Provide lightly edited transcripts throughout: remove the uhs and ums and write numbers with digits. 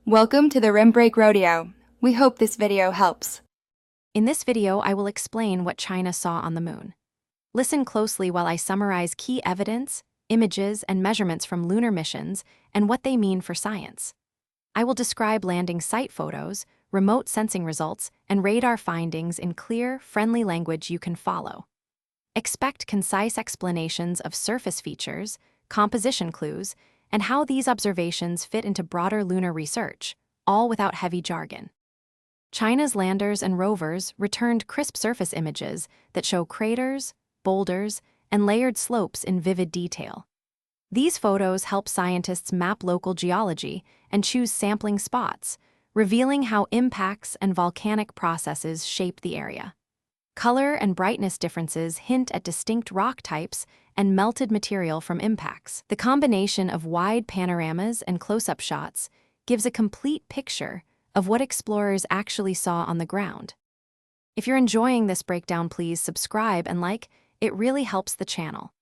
Welcome to the Rim Break Rodeo. We hope this video helps. In this video, I will explain what China saw on the moon. Listen closely while I summarize key evidence, images, and measurements from lunar missions and what they mean for science. I will describe landing site photos, remote sensing results, and radar findings in clear, friendly language you can follow. Expect concise explanations of surface features, composition clues, and how these observations fit into broader lunar research, all without heavy jargon. China's landers and rovers returned crisp surface images that show craters, boulders, and layered slopes in vivid detail. These photos help scientists map local geology and choose sampling spots, revealing how impacts and volcanic processes shape the area. Color and brightness differences hint at distinct rock types and melted material from impacts. The combination of wide panoramas and close-up shots gives a complete picture of what explorers actually saw on the ground. If you're enjoying this breakdown, please subscribe and like. It really helps the channel.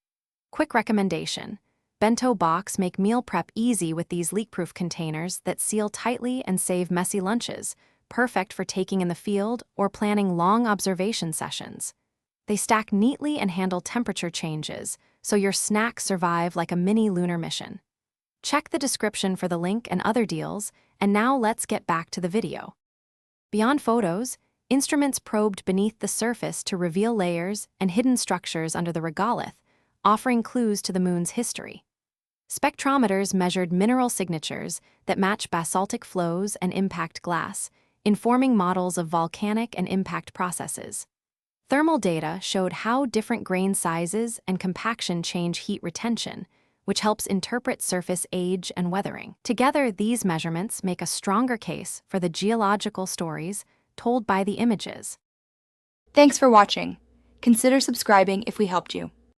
Quick recommendation: bento box make meal prep easy with these leak-proof containers that seal tightly and save messy lunches, perfect for taking in the field or planning long observation sessions. They stack neatly and handle temperature changes, so your snacks survive like a mini lunar mission. Check the description for the link and other deals, and now let's get back to the video. Beyond photos, instruments probed beneath the surface to reveal layers and hidden structures under the regolith, offering clues to the moon's history. Spectrometers measured mineral signatures that match basaltic flows and impact glass, informing models of volcanic and impact processes. Thermal data showed how different grain sizes and compaction change heat retention, which helps interpret surface age and weathering. Together, these measurements make a stronger case for the geological stories told by the images. Thanks for watching. Consider subscribing if we helped you.